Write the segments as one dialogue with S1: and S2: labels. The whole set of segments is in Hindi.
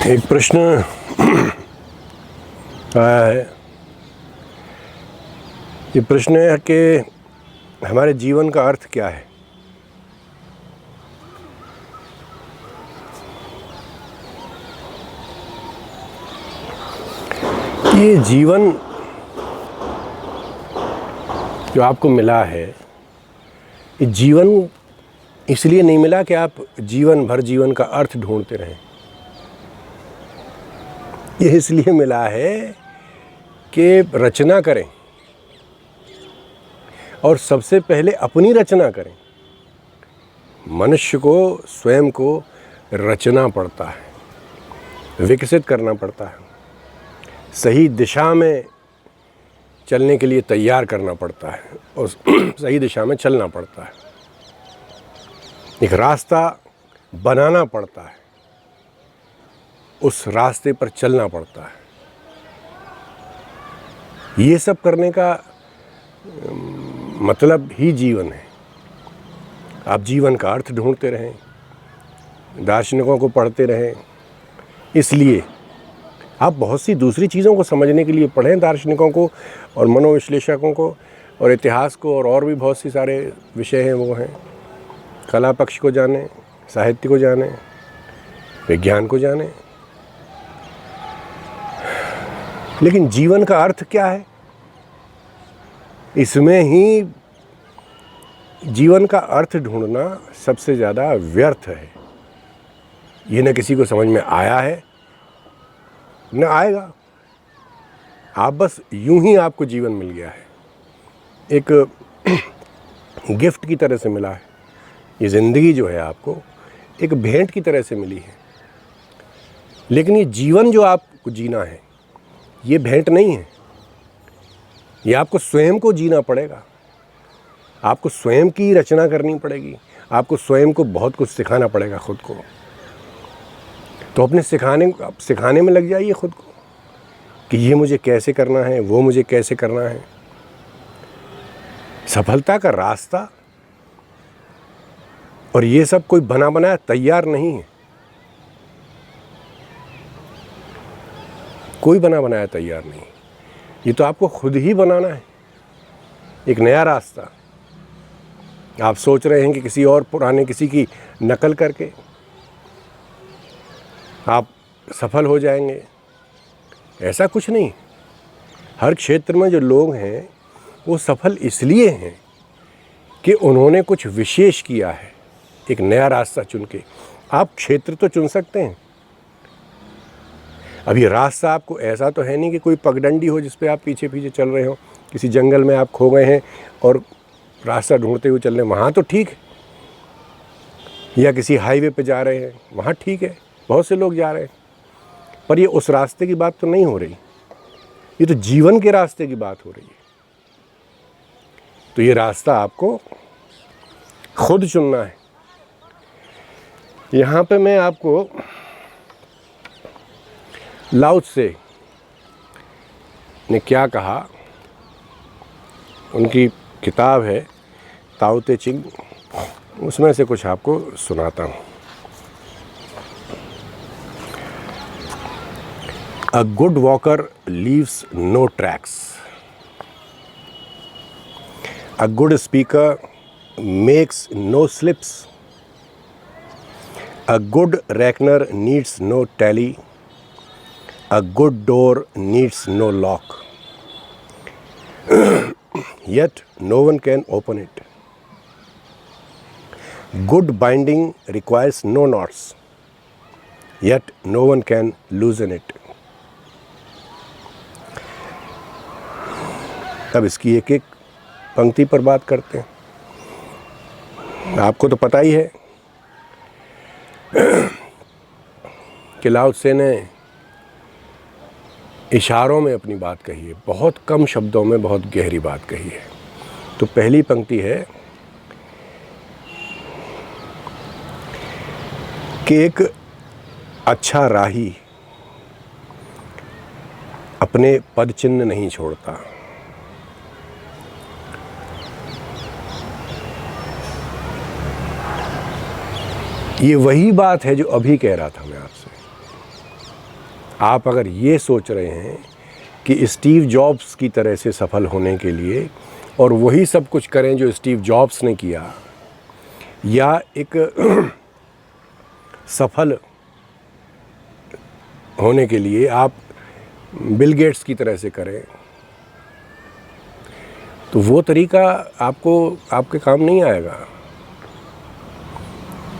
S1: एक प्रश्न आया है। ये प्रश्न है कि हमारे जीवन का अर्थ क्या है। ये जीवन जो आपको मिला है, ये जीवन इसलिए नहीं मिला कि आप जीवन भर जीवन का अर्थ ढूंढते रहें। ये इसलिए मिला है कि रचना करें और सबसे पहले अपनी रचना करें। मनुष्य को स्वयं को रचना पड़ता है, विकसित करना पड़ता है, सही दिशा में चलने के लिए तैयार करना पड़ता है और सही दिशा में चलना पड़ता है। एक रास्ता बनाना पड़ता है, उस रास्ते पर चलना पड़ता है। ये सब करने का मतलब ही जीवन है। आप जीवन का अर्थ ढूंढते रहें, दार्शनिकों को पढ़ते रहें। इसलिए आप बहुत सी दूसरी चीज़ों को समझने के लिए पढ़ें, दार्शनिकों को और मनोविश्लेषकों को और इतिहास को और भी बहुत सी सारे विषय हैं वो हैं। कला पक्ष को जानें, साहित्य को जानें, विज्ञान को जानें। लेकिन जीवन का अर्थ क्या है, इसमें ही जीवन का अर्थ ढूंढना सबसे ज़्यादा व्यर्थ है। ये न किसी को समझ में आया है न आएगा। आप बस यूं ही आपको जीवन मिल गया है, एक गिफ्ट की तरह से मिला है। ये ज़िंदगी जो है आपको एक भेंट की तरह से मिली है। लेकिन ये जीवन जो आपको जीना है ये भेंट नहीं है। ये आपको स्वयं को जीना पड़ेगा, आपको स्वयं की रचना करनी पड़ेगी, आपको स्वयं को बहुत कुछ सिखाना पड़ेगा खुद को। तो अपने सिखाने में लग जाइए खुद को कि ये मुझे कैसे करना है, वो मुझे कैसे करना है। सफलता का रास्ता और ये सब कोई बना बनाया तैयार नहीं है। कोई बना बनाया तैयार नहीं, ये तो आपको खुद ही बनाना है एक नया रास्ता। आप सोच रहे हैं कि किसी और पुराने किसी की नकल करके आप सफल हो जाएंगे, ऐसा कुछ नहीं। हर क्षेत्र में जो लोग हैं वो सफल इसलिए हैं कि उन्होंने कुछ विशेष किया है, एक नया रास्ता चुन के। आप क्षेत्र तो चुन सकते हैं। अब ये रास्ता आपको ऐसा तो है नहीं कि कोई पगडंडी हो जिस पे आप पीछे पीछे चल रहे हो। किसी जंगल में आप खो गए हैं और रास्ता ढूंढते हुए चल रहे हैं, वहाँ तो ठीक है। या किसी हाईवे पे जा रहे हैं, वहाँ ठीक है, बहुत से लोग जा रहे हैं। पर ये उस रास्ते की बात तो नहीं हो रही, ये तो जीवन के रास्ते की बात हो रही है। तो ये रास्ता आपको खुद चुनना है। यहाँ पे मैं आपको लाओ त्से ने क्या कहा, उनकी किताब है ताओ ते चिंग, उसमें से कुछ आपको सुनाता हूँ। A good walker leaves no tracks. A good speaker makes no slips. A good reckoner needs no tally. A good door needs no lock. Yet no one can open it. Good binding requires no knots. Yet no one can loosen it. अब इसकी एक एक पंक्ति पर बात करते हैं। आपको तो पता ही है कि लाओ त्से ने इशारों में अपनी बात कही है, बहुत कम शब्दों में बहुत गहरी बात कही है। तो पहली पंक्ति है कि एक अच्छा राही अपने पद चिन्ह नहीं छोड़ता। ये वही बात है जो अभी कह रहा था मैं आपसे। आप अगर ये सोच रहे हैं कि स्टीव जॉब्स की तरह से सफल होने के लिए और वही सब कुछ करें जो स्टीव जॉब्स ने किया, या एक सफल होने के लिए आप बिल गेट्स की तरह से करें, तो वो तरीका आपको आपके काम नहीं आएगा।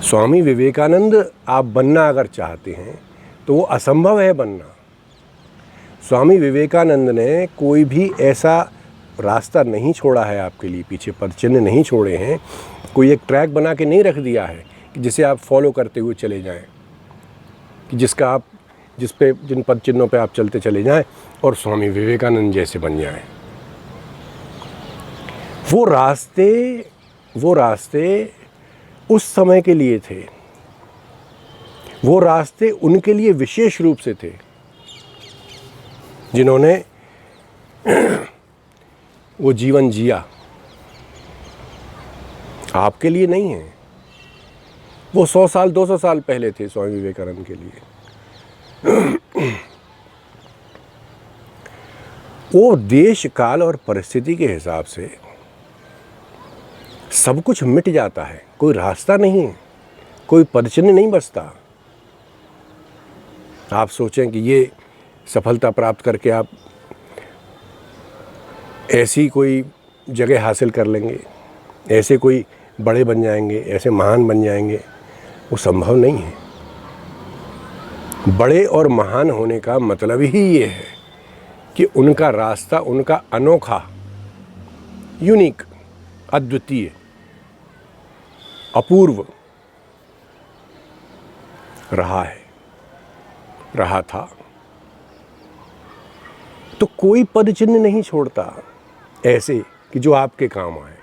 S1: स्वामी विवेकानंद आप बनना अगर चाहते हैं तो वो असंभव है बनना। स्वामी विवेकानंद ने कोई भी ऐसा रास्ता नहीं छोड़ा है आपके लिए, पीछे पदचिन्ह नहीं छोड़े हैं, कोई एक ट्रैक बना के नहीं रख दिया है कि जिसे आप फॉलो करते हुए चले जाएं, कि जिन पदचिन्हों पे आप चलते चले जाएं और स्वामी विवेकानंद जैसे बन जाएं। वो रास्ते उस समय के लिए थे, वो रास्ते उनके लिए विशेष रूप से थे जिन्होंने वो जीवन जिया। आपके लिए नहीं है। वो 100 साल 200 साल पहले थे स्वामी विवेकानंद के लिए। वो देश काल और परिस्थिति के हिसाब से सब कुछ मिट जाता है, कोई रास्ता नहीं, कोई पदचिन्ह नहीं बचता। आप सोचें कि ये सफलता प्राप्त करके आप ऐसी कोई जगह हासिल कर लेंगे, ऐसे कोई बड़े बन जाएंगे, ऐसे महान बन जाएंगे, वो संभव नहीं है। बड़े और महान होने का मतलब ही ये है कि उनका रास्ता, उनका अनोखा, यूनिक, अद्वितीय, अपूर्व रहा था। तो कोई पद चिन्ह नहीं छोड़ता ऐसे कि जो आपके काम आए।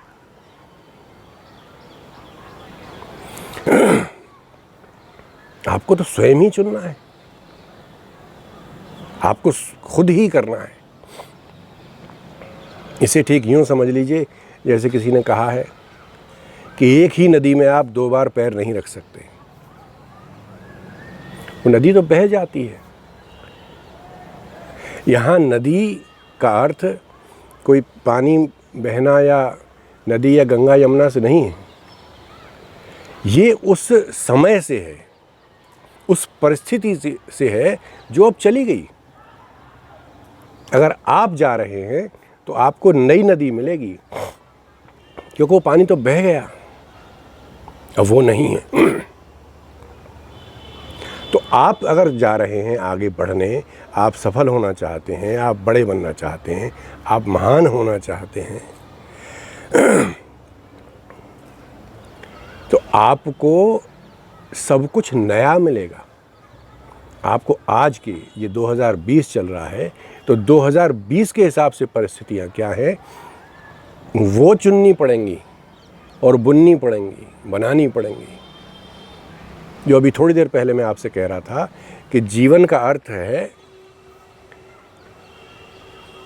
S1: आपको तो स्वयं ही चुनना है, आपको खुद ही करना है। इसे ठीक यूं समझ लीजिए जैसे किसी ने कहा है कि एक ही नदी में आप 2 बार पैर नहीं रख सकते। वो नदी तो बह जाती है। यहाँ नदी का अर्थ कोई पानी बहना या नदी या गंगा यमुना से नहीं है। ये उस समय से है, उस परिस्थिति से है जो अब चली गई। अगर आप जा रहे हैं तो आपको नई नदी मिलेगी, क्योंकि वो पानी तो बह गया, अब वो नहीं है। तो आप अगर जा रहे हैं आगे बढ़ने, आप सफल होना चाहते हैं, आप बड़े बनना चाहते हैं, आप महान होना चाहते हैं, तो आपको सब कुछ नया मिलेगा। आपको आज के, ये 2020 चल रहा है, तो 2020 के हिसाब से परिस्थितियाँ क्या हैं वो चुननी पड़ेंगी और बुननी पड़ेंगी, बनानी पड़ेंगी। जो अभी थोड़ी देर पहले मैं आपसे कह रहा था कि जीवन का अर्थ है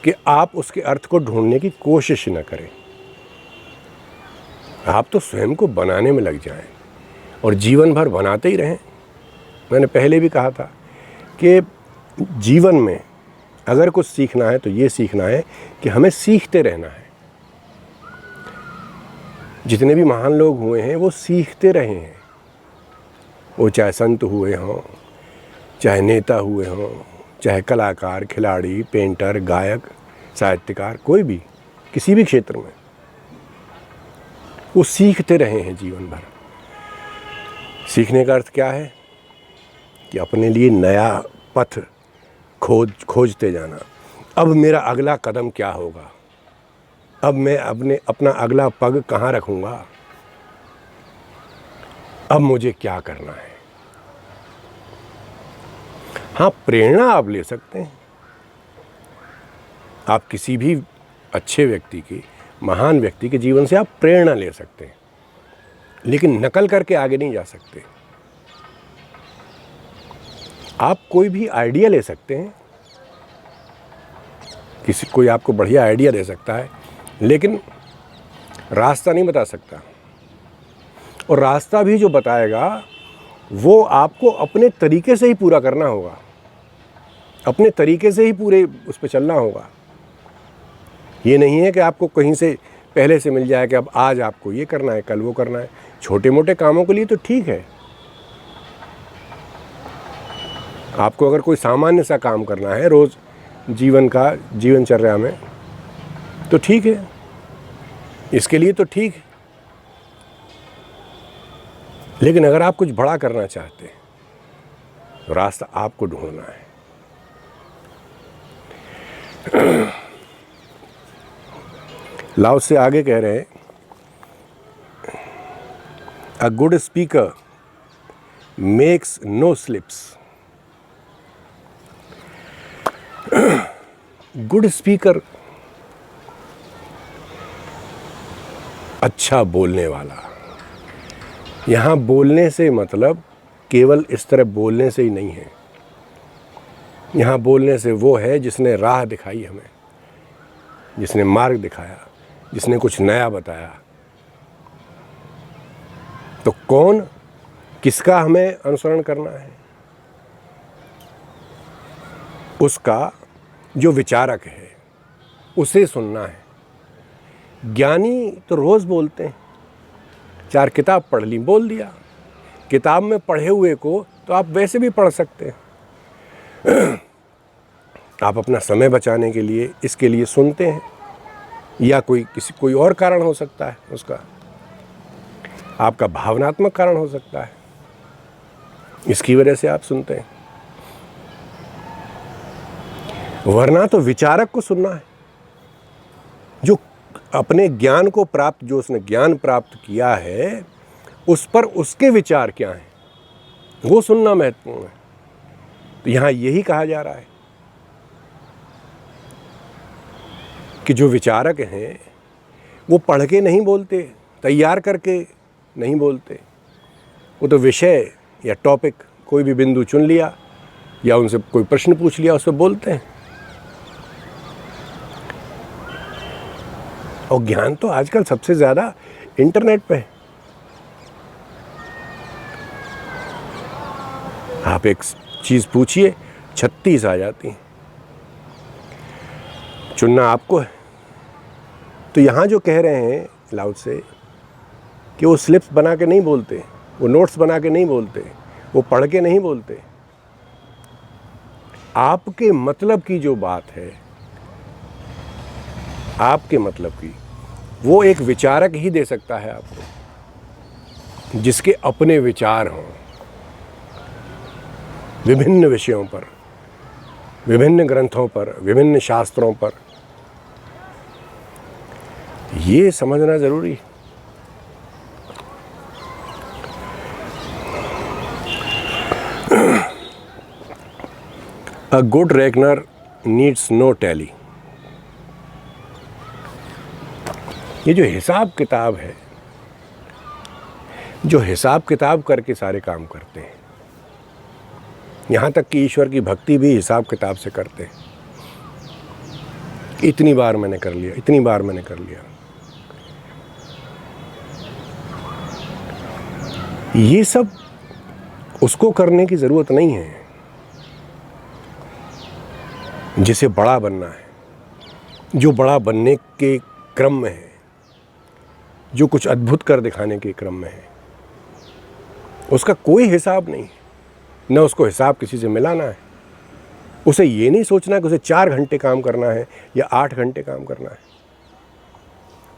S1: कि आप उसके अर्थ को ढूंढने की कोशिश न करें, आप तो स्वयं को बनाने में लग जाएं और जीवन भर बनाते ही रहें। मैंने पहले भी कहा था कि जीवन में अगर कुछ सीखना है तो ये सीखना है कि हमें सीखते रहना है। जितने भी महान लोग हुए हैं वो सीखते रहे हैं। वो चाहे संत हुए हों, चाहे नेता हुए हों, चाहे कलाकार, खिलाड़ी, पेंटर, गायक, साहित्यकार, कोई भी, किसी भी क्षेत्र में वो सीखते रहे हैं जीवन भर। सीखने का अर्थ क्या है कि अपने लिए नया पथ खोजते जाना। अब मेरा अगला कदम क्या होगा, अब मैं अपना अगला पग कहाँ रखूँगा, अब मुझे क्या करना है। हाँ, प्रेरणा आप ले सकते हैं। आप किसी भी अच्छे व्यक्ति की, महान व्यक्ति के जीवन से आप प्रेरणा ले सकते हैं, लेकिन नकल करके आगे नहीं जा सकते। आप कोई भी आइडिया ले सकते हैं, कोई आपको बढ़िया आइडिया दे सकता है, लेकिन रास्ता नहीं बता सकता। और रास्ता भी जो बताएगा वो आपको अपने तरीके से ही पूरा करना होगा, अपने तरीके से ही पूरे उस पर चलना होगा। ये नहीं है कि आपको कहीं से पहले से मिल जाए कि अब आज आपको ये करना है, कल वो करना है। छोटे मोटे कामों के लिए तो ठीक है, आपको अगर कोई सामान्य सा काम करना है रोज़ जीवनचर्या में, तो ठीक है, इसके लिए तो ठीक है। लेकिन अगर आप कुछ बड़ा करना चाहते हैं तो रास्ता आपको ढूंढना है। लाओ से आगे कह रहे हैं, a good speaker makes no slips. Good speaker, अच्छा बोलने वाला। यहाँ बोलने से मतलब केवल इस तरह बोलने से ही नहीं है। यहाँ बोलने से वो है जिसने राह दिखाई हमें, जिसने मार्ग दिखाया, जिसने कुछ नया बताया। तो कौन, किसका हमें अनुसरण करना है? उसका जो विचारक है, उसे सुनना है। ज्ञानी तो रोज़ बोलते हैं, 4 किताब पढ़ ली, बोल दिया। किताब में पढ़े हुए को तो आप वैसे भी पढ़ सकते हैं। आप अपना समय बचाने के लिए इसके लिए सुनते हैं, या कोई और कारण हो सकता है उसका, आपका भावनात्मक कारण हो सकता है, इसकी वजह से आप सुनते हैं। वरना तो विचारक को सुनना है, जो अपने ज्ञान को प्राप्त, जो उसने ज्ञान प्राप्त किया है उस पर उसके विचार क्या हैं, वो सुनना महत्वपूर्ण है। तो यहाँ यही कहा जा रहा है कि जो विचारक हैं वो पढ़ के नहीं बोलते, तैयार करके नहीं बोलते। वो तो विषय या टॉपिक, कोई भी बिंदु चुन लिया या उनसे कोई प्रश्न पूछ लिया, उस पर बोलते हैं। और ज्ञान तो आजकल सबसे ज़्यादा इंटरनेट पे है। आप एक चीज़ पूछिए, 36 आ जाती हैं, चुनना आपको है। तो यहाँ जो कह रहे हैं लाउड से कि वो स्लिप्स बना के नहीं बोलते, वो नोट्स बना के नहीं बोलते, वो पढ़ के नहीं बोलते। आपके मतलब की जो बात है, आपके मतलब की, वो एक विचारक ही दे सकता है आपको, जिसके अपने विचार हों विभिन्न विषयों पर, विभिन्न ग्रंथों पर, विभिन्न शास्त्रों पर। ये समझना जरूरी है। A good reckoner needs no tally। ये जो हिसाब किताब है, जो हिसाब किताब करके सारे काम करते हैं, यहाँ तक कि ईश्वर की भक्ति भी हिसाब किताब से करते हैं। इतनी बार मैंने कर लिया, इतनी बार मैंने कर लिया। ये सब उसको करने की ज़रूरत नहीं है जिसे बड़ा बनना है, जो बड़ा बनने के क्रम में है, जो कुछ अद्भुत कर दिखाने के क्रम में है। उसका कोई हिसाब नहीं, न उसको हिसाब किसी से मिलाना है। उसे ये नहीं सोचना कि उसे 4 घंटे काम करना है या 8 घंटे काम करना है।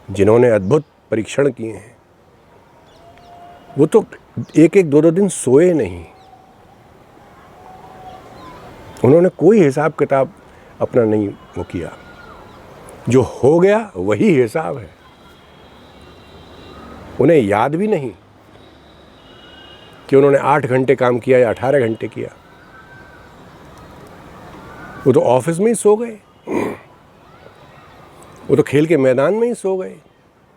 S1: जिन्होंने अद्भुत परीक्षण किए हैं वो तो 1-1, 2-2 दिन सोए नहीं। उन्होंने कोई हिसाब किताब अपना नहीं वो किया, जो हो गया वही हिसाब है। उन्हें याद भी नहीं कि उन्होंने 8 घंटे काम किया या 18 घंटे किया। वो तो ऑफिस में ही सो गए, वो तो खेल के मैदान में ही सो गए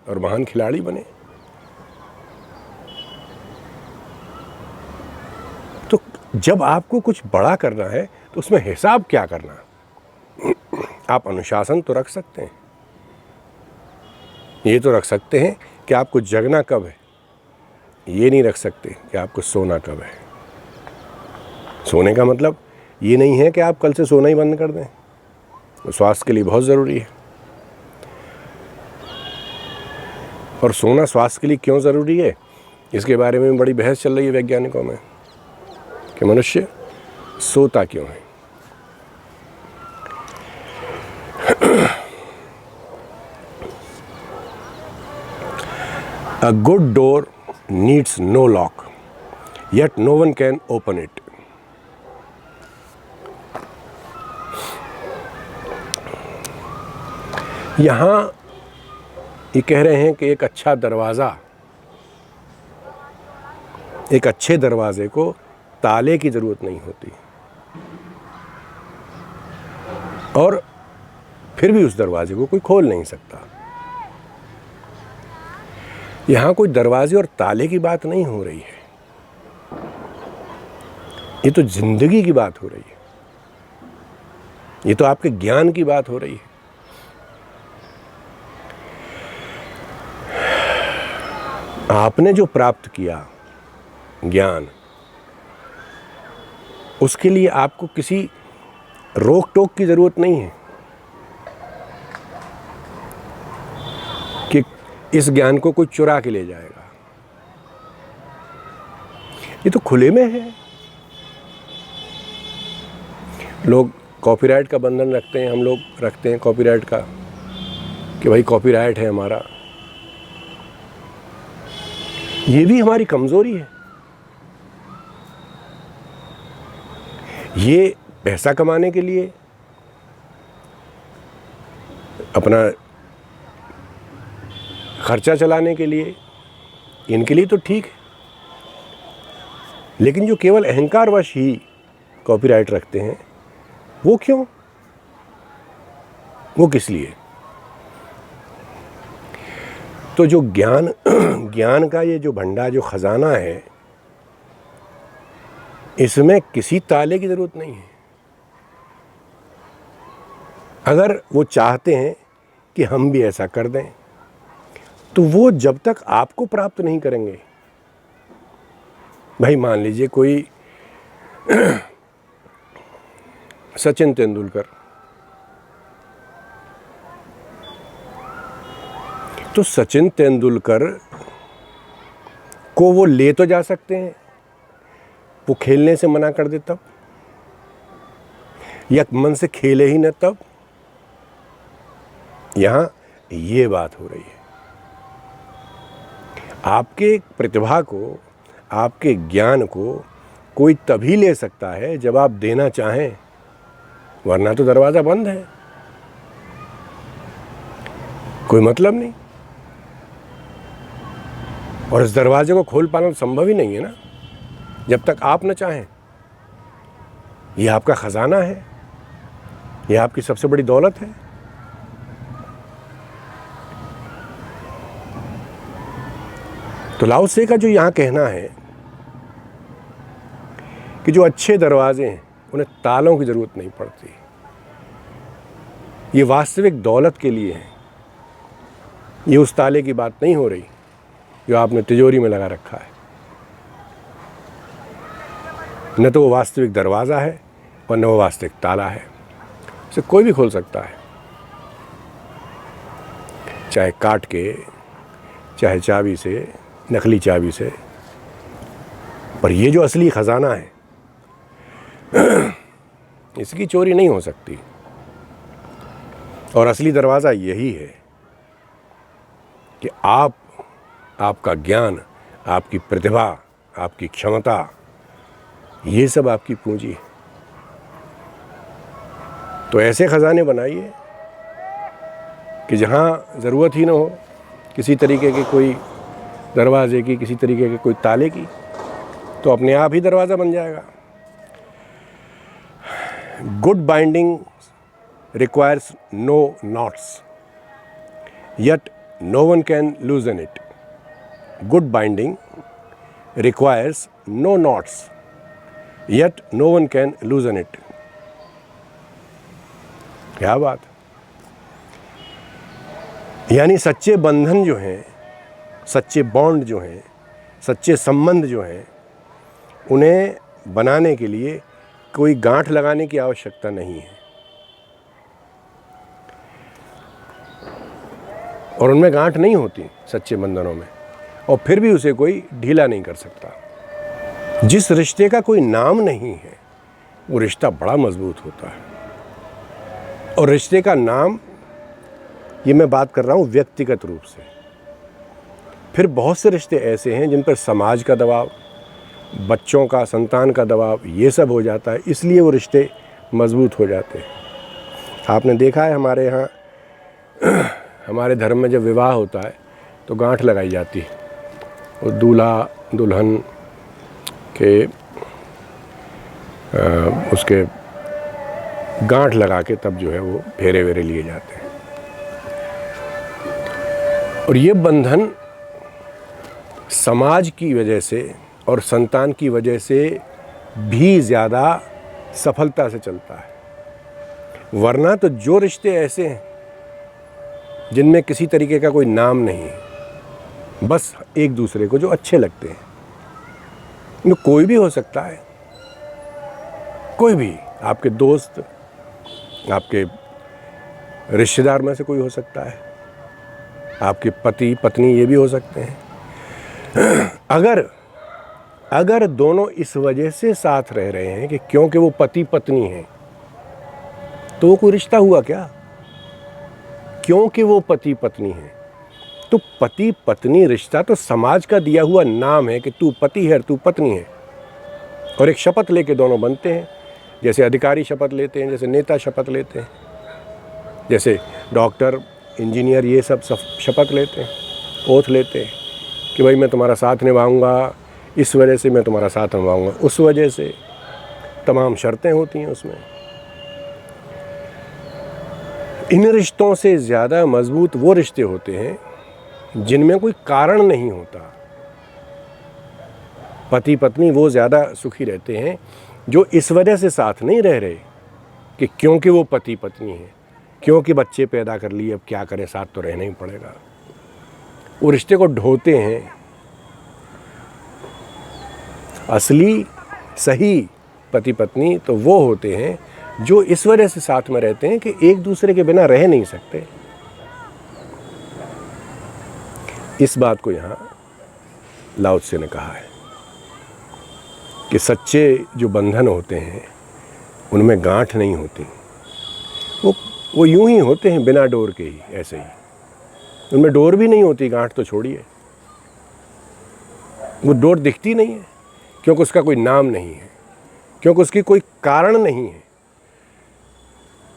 S1: और महान खिलाड़ी बने। तो जब आपको कुछ बड़ा करना है तो उसमें हिसाब क्या करना। आप अनुशासन तो रख सकते हैं, ये तो रख सकते हैं कि आपको जगना कब है, ये नहीं रख सकते कि आपको सोना कब है। सोने का मतलब ये नहीं है कि आप कल से सोना ही बंद कर दें, तो स्वास्थ्य के लिए बहुत ज़रूरी है। और सोना स्वास्थ्य के लिए क्यों ज़रूरी है, इसके बारे में बड़ी बहस चल रही है वैज्ञानिकों में कि मनुष्य सोता क्यों है। A good door needs no lock, yet no one can open it. यहाँ ये कह रहे हैं कि एक अच्छा दरवाज़ा, एक अच्छे दरवाजे को ताले की ज़रूरत नहीं होती, और फिर भी उस दरवाजे को कोई खोल नहीं सकता। यहाँ कोई दरवाजे और ताले की बात नहीं हो रही है, ये तो जिंदगी की बात हो रही है, ये तो आपके ज्ञान की बात हो रही है। आपने जो प्राप्त किया ज्ञान, उसके लिए आपको किसी रोक टोक की जरूरत नहीं है कि इस ज्ञान को कोई चुरा के ले जाएगा। ये तो खुले में है। लोग कॉपीराइट का बंधन रखते हैं, हम लोग रखते हैं कॉपीराइट का कि भाई कॉपीराइट है हमारा। ये भी हमारी कमजोरी है। ये पैसा कमाने के लिए, अपना खर्चा चलाने के लिए, इनके लिए तो ठीक है, लेकिन जो केवल अहंकारवश ही कॉपीराइट रखते हैं, वो क्यों, वो किस लिए? तो जो ज्ञान का ये जो भंडार, जो खजाना है, इसमें किसी ताले की जरूरत नहीं है। अगर वो चाहते हैं कि हम भी ऐसा कर दें, तो वो जब तक आपको प्राप्त नहीं करेंगे, भाई मान लीजिए कोई सचिन तेंदुलकर, तो सचिन तेंदुलकर को वो ले तो जा सकते हैं, वो खेलने से मना कर दे तब, या मन से खेले ही न तब। यहां ये बात हो रही है। आपके प्रतिभा को, आपके ज्ञान को कोई तभी ले सकता है जब आप देना चाहें, वरना तो दरवाजा बंद है, कोई मतलब नहीं। और इस दरवाजे को खोल पाना संभव ही नहीं है ना, जब तक आप न चाहें। ये आपका खजाना है, ये आपकी सबसे बड़ी दौलत है। तो लाओ से का जो यहां कहना है कि जो अच्छे दरवाजे हैं उन्हें तालों की जरूरत नहीं पड़ती, ये वास्तविक दौलत के लिए है। ये उस ताले की बात नहीं हो रही जो आपने तिजोरी में लगा रखा है। न तो वो वास्तविक दरवाज़ा है और न वो वास्तविक ताला है। इसे कोई भी खोल सकता है, चाहे काट के, चाहे चाबी से, नकली चाबी से। पर ये जो असली खजाना है, इसकी चोरी नहीं हो सकती। और असली दरवाज़ा यही है कि आपका ज्ञान, आपकी प्रतिभा, आपकी क्षमता, ये सब आपकी पूंजी है। तो ऐसे खजाने बनाइए कि जहाँ ज़रूरत ही ना हो किसी तरीके के कोई दरवाजे की, किसी तरीके के कोई ताले की, तो अपने आप ही दरवाज़ा बन जाएगा। Good binding requires no knots, yet no one can loosen it. Good binding requires no knots, yet no one can loosen it. क्या बात। यानी सच्चे बंधन जो हैं, सच्चे बॉन्ड जो हैं, सच्चे संबंध जो हैं, उन्हें बनाने के लिए कोई गांठ लगाने की आवश्यकता नहीं है, और उनमें गांठ नहीं होती सच्चे बंधनों में, और फिर भी उसे कोई ढीला नहीं कर सकता। जिस रिश्ते का कोई नाम नहीं है वो रिश्ता बड़ा मजबूत होता है। और रिश्ते का नाम, ये मैं बात कर रहा हूँ व्यक्तिगत रूप से। फिर बहुत से रिश्ते ऐसे हैं जिन पर समाज का दबाव, बच्चों का, संतान का दबाव, ये सब हो जाता है, इसलिए वो रिश्ते मजबूत हो जाते हैं। आपने देखा है हमारे यहाँ हमारे धर्म में जब विवाह होता है तो गांठ लगाई जाती है, वो दूल्हा दुल्हन के उसके गांठ लगा के तब जो है वो फेरे वेरे लिए जाते हैं। और ये बंधन समाज की वजह से और संतान की वजह से भी ज़्यादा सफलता से चलता है। वरना तो जो रिश्ते ऐसे हैं जिनमें किसी तरीके का कोई नाम नहीं है, बस एक दूसरे को जो अच्छे लगते हैं, तो कोई भी हो सकता है, कोई भी, आपके दोस्त, आपके रिश्तेदार में से कोई हो सकता है, आपके पति पत्नी, ये भी हो सकते हैं। अगर दोनों इस वजह से साथ रह रहे हैं कि क्योंकि वो पति पत्नी हैं, तो वो कोई रिश्ता हुआ क्या? क्योंकि वो पति पत्नी हैं, तो पति पत्नी रिश्ता तो समाज का दिया हुआ नाम है कि तू पति है, तू पत्नी है, और एक शपथ लेके दोनों बनते हैं। जैसे अधिकारी शपथ लेते हैं, जैसे नेता शपथ लेते हैं, जैसे डॉक्टर, इंजीनियर, ये सब शपथ लेते हैं, ओथ लेते हैं कि भाई मैं तुम्हारा साथ निभाऊंगा, इस वजह से मैं तुम्हारा साथ निभाऊंगा, उस वजह से, तमाम शर्तें होती हैं उसमें। इन रिश्तों से ज़्यादा मजबूत वो रिश्ते होते हैं जिनमें कोई कारण नहीं होता। पति पत्नी वो ज़्यादा सुखी रहते हैं जो इस वजह से साथ नहीं रह रहे कि क्योंकि वो पति पत्नी हैं, क्योंकि बच्चे पैदा कर लिए, अब क्या करें, साथ तो रहना ही पड़ेगा। वो रिश्ते को ढोते हैं। असली सही पति पत्नी तो वो होते हैं जो इस वजह से साथ में रहते हैं कि एक दूसरे के बिना रह नहीं सकते। इस बात को यहाँ लाओ त्से ने कहा है कि सच्चे जो बंधन होते हैं उनमें गांठ नहीं होती, वो यूं ही होते हैं बिना डोर के ही, ऐसे ही। उनमें डोर भी नहीं होती, गांठ तो छोड़िए, वो डोर दिखती नहीं है क्योंकि उसका कोई नाम नहीं है, क्योंकि उसकी कोई कारण नहीं है।